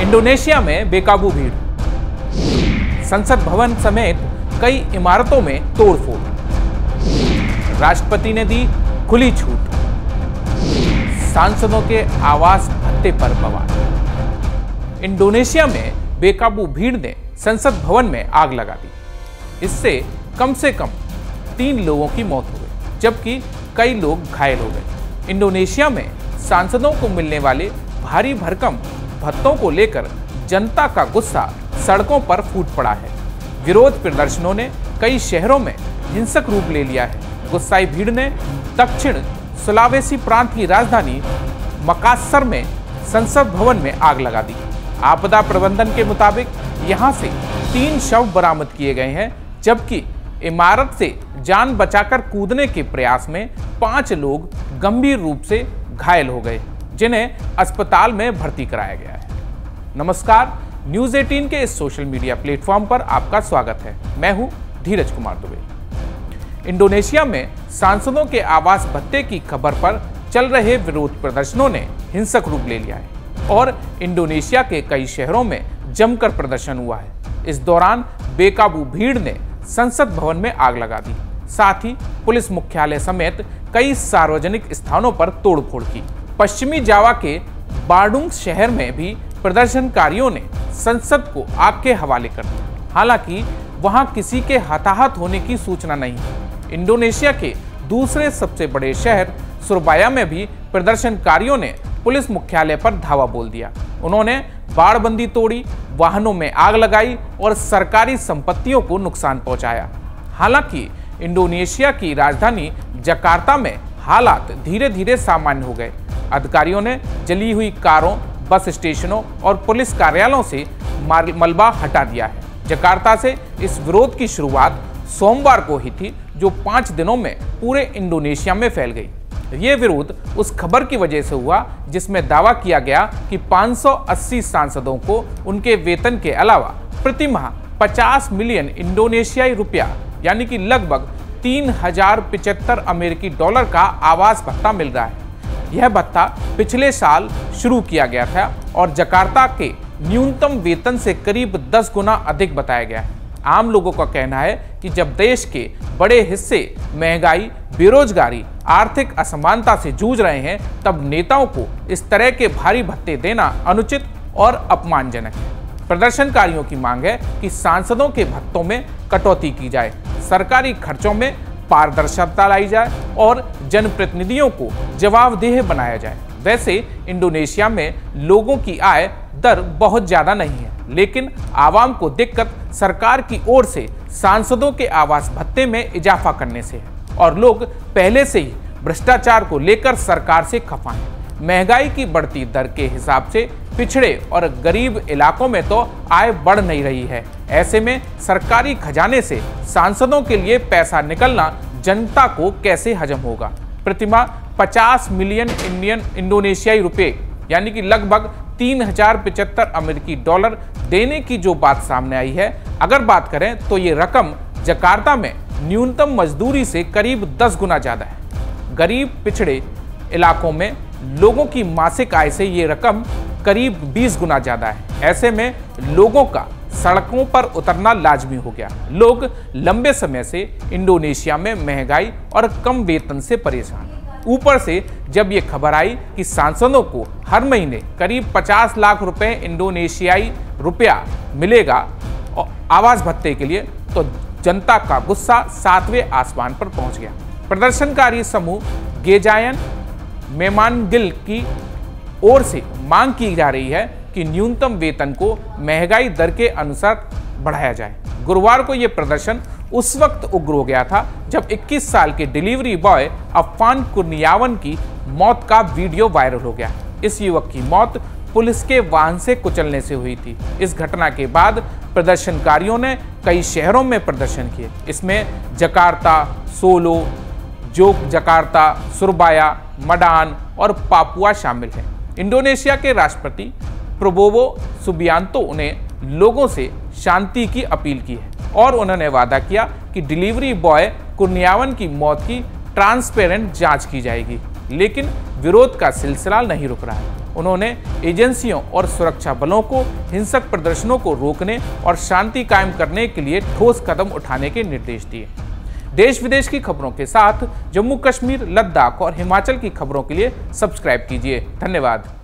Indonesia में बेकाबू भीड़, संसद भवन समेत कई इमारतों में तोड़फोड़, राष्ट्रपति ने दी खुली छूट, सांसदों के आवास भत्ते पर बवाल। इंडोनेशिया में बेकाबू भीड़ ने संसद भवन में आग लगा दी। इससे कम से कम 3 लोगों की मौत हो गई, जबकि कई लोग घायल हो गए। इंडोनेशिया में सांसदों को मिलने वाले भारी भरकम भत्तों को लेकर जनता का गुस्सा सड़कों पर फूट पड़ा है। विरोध प्रदर्शनों ने कई शहरों में हिंसक रूप ले लिया है। गुस्साई भीड़ ने दक्षिण सुलावेसी प्रांत की राजधानी मकास्सर में संसद भवन में आग लगा दी। आपदा प्रबंधन के मुताबिक यहां से 3 शव बरामद किए गए हैं, जबकि इमारत से जान बचाकर कूदने के प्रयास में 5 लोग गंभीर रूप से घायल हो गए, जिन्हें अस्पताल में भर्ती कराया गया है। नमस्कार, न्यूज़ 18 के इस सोशल मीडिया प्लेटफॉर्म पर आपका स्वागत है। मैं हूं धीरज कुमार दुबे। इंडोनेशिया में सांसदों के आवास भत्ते की खबर पर चल रहे विरोध प्रदर्शनों ने हिंसक रूप ले लिया है और इंडोनेशिया के कई शहरों में जमकर प्रदर्शन हुआ है। इस दौरान बेकाबू भीड़ ने संसद भवन में आग लगा दी। साथ ही पुलिस मुख्यालय समेत कई सार्वजनिक स्थानों पर तोड़फोड़ की। पश्चिमी जावा के बांडुंग शहर में भी प्रदर्शनकारियों ने संसद को आग के हवाले कर दिया। हालांकि वहां किसी के हताहत होने की सूचना नहीं है। इंडोनेशिया के दूसरे सबसे बड़े शहर सुरबाया में भी प्रदर्शनकारियों ने पुलिस मुख्यालय पर धावा बोल दिया। उन्होंने बाड़बंदी तोड़ी, वाहनों में आग लगाई और सरकारी संपत्तियों को नुकसान पहुंचाया। हालांकि इंडोनेशिया की राजधानी जकार्ता में हालात धीरे धीरे सामान्य हो गए। अधिकारियों ने जली हुई कारों, बस स्टेशनों और पुलिस कार्यालयों से मलबा हटा दिया है। जकार्ता से इस विरोध की शुरुआत सोमवार को ही थी, जो 5 दिनों में पूरे इंडोनेशिया में फैल गई। ये विरोध उस खबर की वजह से हुआ जिसमें दावा किया गया कि 580 सांसदों को उनके वेतन के अलावा प्रति माह 50 मिलियन इंडोनेशियाई रुपया यानी कि लगभग 3075 अमेरिकी डॉलर का आवास भत्ता मिल रहा है। यह भत्ता पिछले साल शुरू किया गया था और जकार्ता के न्यूनतम वेतन से करीब 10 गुना अधिक बताया गया है। आम लोगों का कहना है कि जब देश के बड़े हिस्से महंगाई, बेरोजगारी, आर्थिक असमानता से जूझ रहे हैं, तब नेताओं को इस तरह के भारी भत्ते देना अनुचित और अपमानजनक है। प्रदर्शनकारियों की मांग है कि सांसदों के भत्तों में कटौती की जाए, सरकारी खर्चों में पारदर्शिता लाई जाए और जनप्रतिनिधियों को जवाबदेह बनाया जाए। वैसे इंडोनेशिया में लोगों की आय दर बहुत ज्यादा नहीं है, लेकिन आवाम को दिक्कत सरकार की ओर से सांसदों के आवास भत्ते में इजाफा करने से है और लोग पहले से ही भ्रष्टाचार को लेकर सरकार से खफा हैं। महंगाई की बढ़ती दर के हिसाब से पिछड़े और गरीब इलाकों में तो आय बढ़ नहीं रही है। ऐसे में सरकारी खजाने से सांसदों के लिए पैसा निकलना जनता को कैसे हजम होगा। प्रतिमाह 50 मिलियन इंडोनेशियाई रुपए यानी कि लगभग 3075 अमेरिकी डॉलर देने की जो बात सामने आई है, अगर बात करें तो ये रकम जकार्ता में न्यूनतम मजदूरी से करीब 10 गुना ज्यादा है। गरीब पिछड़े इलाकों में लोगों की मासिक आय से ये रकम करीब 20 गुना ज्यादा है। ऐसे में लोगों का सड़कों पर उतरना लाजमी हो गया। लोग लंबे समय से इंडोनेशिया में महंगाई और कम वेतन से परेशान हैं। ऊपर से जब ये खबर आई कि सांसदों को हर महीने करीब 50 लाख रुपए इंडोनेशियाई रुपया मिलेगा आवास भत्ते के लिए, तो जनता का गुस्सा 7वें आसमान पर पहुंच गया। प्रदर्शनकारी समूह गेजायन मेमानगिल की ओर से मांग की जा रही है कि न्यूनतम वेतन को महंगाई दर के अनुसार बढ़ाया जाए। गुरुवार को यह प्रदर्शन उस वक्त उग्र हो गया था जब 21 साल के डिलीवरी बॉय अफान कुर्नियावन की मौत का वीडियो वायरल हो गया। इस युवक की मौत पुलिस के वाहन से कुचलने से हुई थी। इस घटना के बाद प्रदर्शनकारियों ने कई शहरों में प्रदर्शन किए। इसमें जकार्ता, सोलो, जोक जकार्ता, सुरबाया, मडान और पापुआ शामिल हैं। इंडोनेशिया के राष्ट्रपति प्रबोवो सुबियांतो ने लोगों से शांति की अपील की है और उन्होंने वादा किया कि डिलीवरी बॉय कुर्नियावन की मौत की ट्रांसपेरेंट जांच की जाएगी। लेकिन विरोध का सिलसिला नहीं रुक रहा है। उन्होंने एजेंसियों और सुरक्षा बलों को हिंसक प्रदर्शनों को रोकने और शांति कायम करने के लिए ठोस कदम उठाने के निर्देश दिए। देश विदेश की खबरों के साथ जम्मू कश्मीर, लद्दाख और हिमाचल की खबरों के लिए सब्सक्राइब कीजिए। धन्यवाद।